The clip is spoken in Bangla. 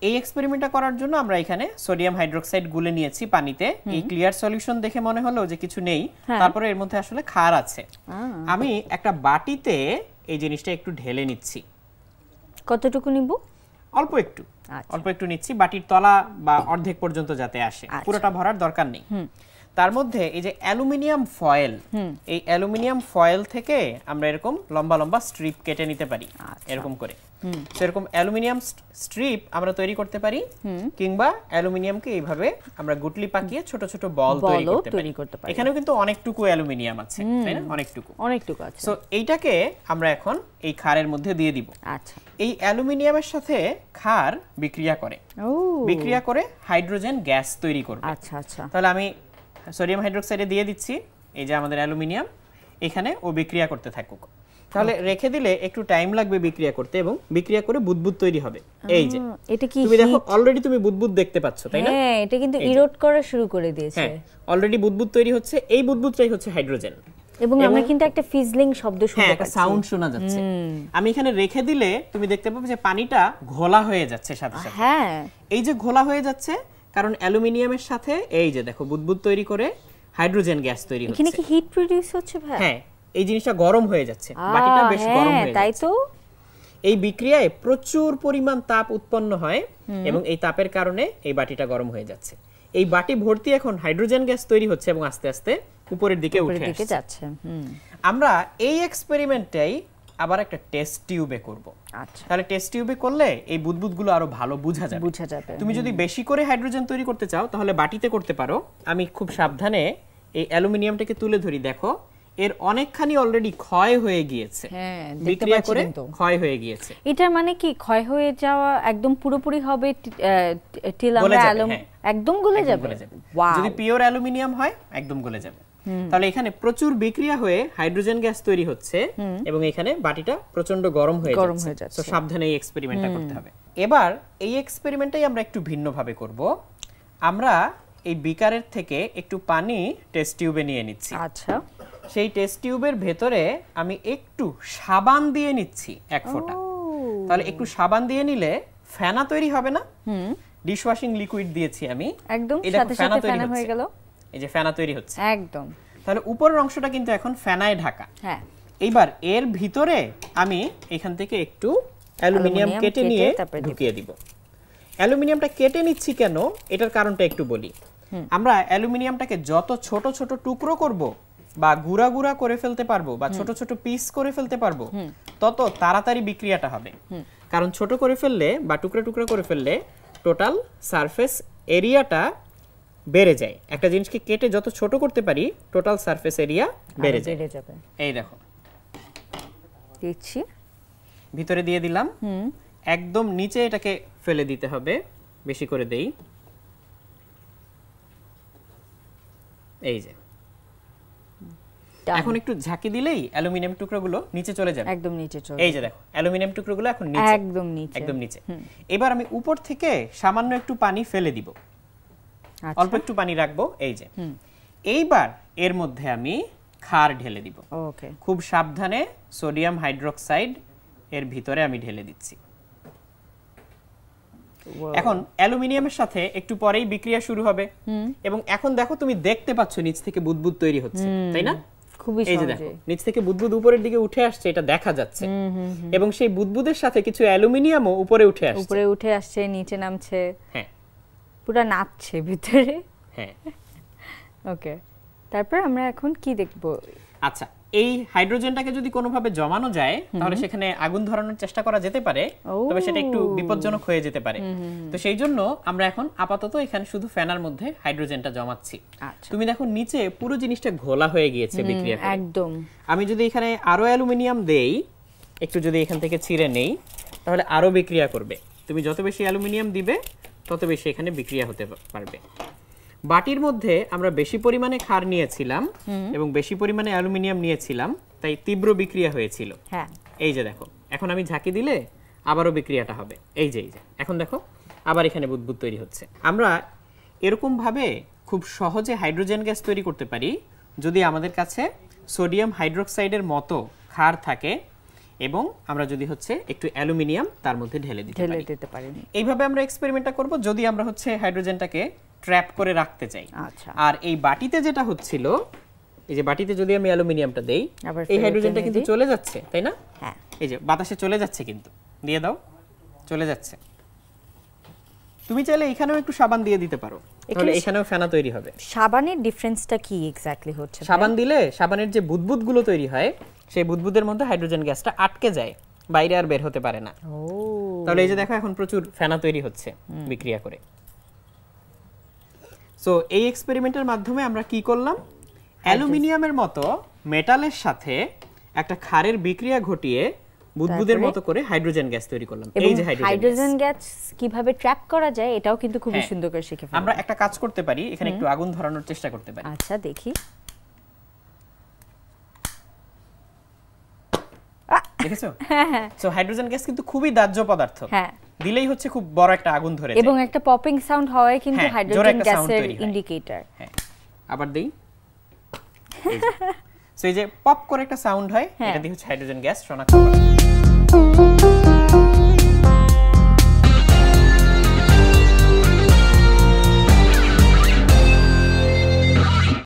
এই এক্সপেরিমেন্টটা করার জন্য আমরা এখানে সোডিয়াম হাইড্রোক্সাইড গুলে নিয়েছি পানিতে। এই ক্লিয়ার সলিউশন দেখে মনে হলো যে কিছু নেই, তারপরে এর মধ্যে আসলে ক্ষার আছে। আমি একটা বাটিতে এই জিনিসটা একটু ঢেলে নিচ্ছি। কতটুকু নিব? অল্প একটু, অল্প একটু নিচ্ছি, বাটির তলা বা অর্ধেক পর্যন্ত যাতে আসে, পুরোটা ভরার দরকার নেই। তার মধ্যে এই যে অ্যালুমিনিয়াম ফয়েল, এই অ্যালুমিনিয়াম ফয়েল থেকে আমরা এরকম লম্বা লম্বা স্ট্রিপ কেটে নিতে পারি এরকম করে। সেরকম অ্যালুমিনিয়াম স্ট্রিপ আমরা তৈরি করতে পারি, কিংবা অ্যালুমিনিয়ামকে এইভাবে আমরা গুটলি পাকিয়ে ছোট ছোট বল তৈরি করতে পারি। এখানেও কিন্তু অনেকটুকু অ্যালুমিনিয়াম আছে, তাই না? অনেকটুকু আছে। সো এইটাকে আমরা এখন এই ক্ষারের মধ্যে দিয়ে দিব। আচ্ছা, এই অ্যালুমিনিয়ামের সাথে ক্ষার বিক্রিয়া করে হাইড্রোজেন গ্যাস তৈরি করবে। আচ্ছা আচ্ছা, তাহলে আমি সোডিয়াম হাইড্রোক্সাইডে দিয়ে দিচ্ছি, এই যে আমাদের অ্যালুমিনিয়াম, এখানে ও বিক্রিয়া করতে থাকুক। তাহলে রেখে দিলে একটু টাইম লাগবে বিক্রিয়া করতে, এবং বিক্রিয়া করে বুদবুদ তৈরি হবে। এই যে এটা কি তুমি দেখো অলরেডি তুমি বুদবুদ দেখতে পাচ্ছ, তাই না? হ্যাঁ, এটা কিন্তু ইরোড করা শুরু করে দিয়েছে। হ্যাঁ, অলরেডি বুদবুদ তৈরি হচ্ছে। এই বুদবুদটাই হচ্ছে হাইড্রোজেন, এবং আমরা কিন্তু একটা ফিজলিং শব্দ শুনতে পাচ্ছি, একটা সাউন্ড শোনা যাচ্ছে। আমি এখানে রেখে দিলে তুমি দেখতে পাবে যে পানিটা ঘোলা হয়ে যাচ্ছে সাথে সাথে। হ্যাঁ, এই যে ঘোলা হয়ে যাচ্ছে কারণ অ্যালুমিনিয়ামের সাথে এই যে দেখো বুদবুদ তৈরি করে হাইড্রোজেন গ্যাস তৈরি হচ্ছে। এখানে কি হিট প্রোডিউস হচ্ছে ভাই? হ্যাঁ, এই জিনিসটা গরম হয়ে যাচ্ছে, বাটিটা বেশ গরম হয়ে যাচ্ছে। তাই তো এই বিক্রিয়ায় প্রচুর পরিমাণ তাপ উৎপন্ন হয়, এবং এই তাপের কারণে এই বাটিটা গরম হয়ে যাচ্ছে। এই বাটি ভর্তি এখন হাইড্রোজেন গ্যাস তৈরি হচ্ছে এবং আস্তে আস্তে উপরের দিকে উঠে যাচ্ছে। আমরা এই এক্সপেরিমেন্টটাই আবার একটা টেস্ট টিউবে করব। আচ্ছা, তাহলে টেস্ট টিউবে করলে এই বুদবুদগুলো আরো ভালো বোঝা যাবে। তুমি যদি বেশি করে হাইড্রোজেন তৈরি করতে চাও তাহলে বাটিতে করতে পারো। আমি খুব সাবধানে এই অ্যালুমিনিয়ামটাকে তুলে ধরি, দেখো এর অনেকখানি অলরেডি ক্ষয় হয়ে গিয়েছে। হ্যাঁ, বিক্রিয়া করে ক্ষয় হয়ে গিয়েছে। এটা মানে কি ক্ষয় হয়ে যাওয়া একদম পুরোপুরি হবে টিল আমরা একদম গলে যাবে? যদি পিওর অ্যালুমিনিয়াম হয় একদম গলে যাবে। তাহলে এখানে প্রচুর বিক্রিয়া হয়ে হাইড্রোজেন গ্যাস তৈরি হচ্ছে, এবং এখানে বাটিটা প্রচন্ড গরম হয়ে যাচ্ছে। তো সাবধানে এই এক্সপেরিমেন্টটা করতে হবে। এবার এই এক্সপেরিমেন্টটাই আমরা একটু ভিন্নভাবে করব। আমরা এই বিকারের থেকে একটু পানি টেস্ট টিউবে নিয়ে নিচ্ছি। আচ্ছা, সেই টেস্ট টিউবের ভেতরে আমি একটু সাবান দিয়ে নিচ্ছি, এক ফোঁটা। তাহলে একটু সাবান দিয়ে নিলে ফেনা তৈরি হবে না? ডিশওয়াশিং লিকুইড দিয়েছি আমি, একদম সাথে সাথে ফেনা হয়ে গেল। এই যে ফেনা তৈরি হচ্ছে একদম। তাহলে উপরের অংশটা কিন্তু এখন ফেনায় ঢাকা। হ্যাঁ, এইবার এর ভিতরে আমি এখান থেকে একটু অ্যালুমিনিয়াম কেটে নিয়ে ঢুকিয়ে দিব। অ্যালুমিনিয়ামটা কেটে নিচ্ছি কেন, এটার কারণটা একটু বলি। আমরা অ্যালুমিনিয়ামটাকে যত ছোট ছোট টুকরো করব, বা গুঁড়া গুঁড়া করে ফেলতে পারবো, বা ছোট ছোট পিস করে ফেলতে পারবো, তত তাড়াতাড়ি বিক্রিয়াটা হবে। কারণ ছোট করে ফেললে বা টুকরা টুকরা করে ফেললে টোটাল সারফেস এরিয়াটা বেড়ে যায়। একটা জিনিসকে কেটে যত ছোট করতে পারি টোটাল সারফেস এরিয়া বেড়ে যাবে। এই দেখো দিচ্ছি, ভিতরে দিয়ে দিলাম। একদম নিচে এটাকে ফেলে দিতে হবে, বেশি করে দেই। এই যে এখন একটু ঝাঁকি দিলেই অ্যালুমিনিয়াম টুকরোগুলো নিচে চলে যাবে, একদম নিচে চলে। এই যে দেখো অ্যালুমিনিয়াম টুকরোগুলো এখন নিচে, একদম নিচে। এবার আমি উপর থেকে সামান্য একটু পানি ফেলে দিব, অল্প একটু পানি রাখবো। এই যে এইবার এর মধ্যে আমি ক্ষার ঢেলে দিব। ওকে, খুব সাবধানে সোডিয়াম হাইড্রোক্সাইড এর ভিতরে আমি ঢেলে দিচ্ছি। এখন অ্যালুমিনিয়ামের সাথে একটু পরেই বিক্রিয়া শুরু হবে, এবং এখন দেখো তুমি দেখতে পাচ্ছ নিচ থেকে বুদবুদ তৈরি হচ্ছে, তাই না? খুবই সহজে। এই যে দেখো নিচ থেকে বুদবুদ উপরের দিকে উঠে আসছে, এটা দেখা যাচ্ছে। এবং সেই বুদবুদের সাথে কিছু অ্যালুমিনিয়ামও উপরে উঠে আসছে, নিচে নামছে। হ্যাঁ, পুরো নাচছে ভিতরে। হ্যাঁ, ওকে। তারপর আমরা এখন কি দেখব? আচ্ছা, এই হাইড্রোজেনটাকে যদি কোনোভাবে জমানো যায় তাহলে সেখানে আগুন ধরানোর চেষ্টা করা যেতে পারে, তবে সেটা একটু বিপজ্জনক হয়ে যেতে পারে। তো সেই জন্য আমরা এখন আপাতত এখানে শুধু ফেনার মধ্যে হাইড্রোজেনটা জমাচ্ছি। তুমি দেখো নিচে পুরো জিনিসটা ঘোলা হয়ে গিয়েছে বিক্রিয়া করে। একদম। আমি যদি এখানে আরো অ্যালুমিনিয়াম দেই, একটু যদি এখান থেকে ছিঁড়ে নেই, তাহলে আরো বিক্রিয়া করবে। তুমি যত বেশি অ্যালুমিনিয়াম দিবে তত বেশি এখানে বিক্রিয়া হতে পারবে। বাটির মধ্যে আমরা বেশি পরিমাণে ক্ষার নিয়েছিলাম এবং বেশি পরিমাণে অ্যালুমিনিয়াম নিয়েছিলাম, তাই তীব্র বিক্রিয়া হয়েছিল। হ্যাঁ, এই যে দেখো এখন আমি ঝাঁকি দিলে আবারও বিক্রিয়াটা হবে। এই যে এখন দেখো আবার এখানে বুদবুদ তৈরি হচ্ছে। আমরা এরকম ভাবে খুব সহজে হাইড্রোজেন গ্যাস তৈরি করতে পারি যদি আমাদের কাছে সোডিয়াম হাইড্রোক্সাইডের মতো ক্ষার থাকে এবং আমরা যদি হচ্ছে একটু অ্যালুমিনিয়াম তার মধ্যে ঢেলে দিতে পারি। এইভাবে আমরা এক্সপেরিমেন্টটা করব যদি আমরা হচ্ছে হাইড্রোজেনটাকে ট্র্যাপ করে রাখতে চাই। আচ্ছা, আর এই বাটিতে যেটা হচ্ছিল, এই যে বাটিতে যদি আমি অ্যালুমিনিয়ামটা দেই, এই হাইড্রোজেনটা কিন্তু চলে যাচ্ছে, তাই না? হ্যাঁ, এই যে বাতাসে চলে যাচ্ছে, কিন্তু দিয়ে দাও, চলে যাচ্ছে। তুমি চাইলে এখানেও একটু সাবান দিয়ে দিতে পারো, তাহলে এখানেও ফেনা তৈরি হবে। সাবানের ডিফারেন্সটা কি এক্স্যাক্টলি হচ্ছে? সাবান দিলে সাবানের যে বুদবুদগুলো তৈরি হয়, সেই বুদবুদের মধ্যে হাইড্রোজেন গ্যাসটা আটকে যায়, বাইরে আর বের হতে পারে না। তাহলে এই যে দেখো এখন প্রচুর ফেনা তৈরি হচ্ছে বিক্রিয়া করে। সো এই এক্সপেরিমেন্টের মাধ্যমে আমরা কি করলাম, অ্যালুমিনিয়ামের মতো মেটালের সাথে একটা ক্ষারের বিক্রিয়া ঘটিয়ে বুদবুদের মতো করে হাইড্রোজেন গ্যাস তৈরি করলাম। এই যে হাইড্রোজেন গ্যাস কিভাবে ট্র্যাপ করা যায় এটাও কিন্তু খুব সুন্দর করে শিখে ফেললাম। আমরা একটা কাজ করতে পারি, এখানে একটু আগুন ধরানোর চেষ্টা করতে পারি। আচ্ছা, দেখি। দেখেছো? সো হাইড্রোজেন গ্যাস কিন্তু খুবই দাহ্য পদার্থ। হ্যাঁ, দিলেই হচ্ছে খুব বড় একটা আগুন ধরে যায় এবং একটা পপিং সাউন্ড হয় কিন্তু হাইড্রোজেন গ্যাসের ইন্ডিকেটর। হ্যাঁ, আবার দেই। সো এই যে পপ করে একটা সাউন্ড হয়, এটা দিয়ে হচ্ছে হাইড্রোজেন গ্যাস শনাক্ত করা।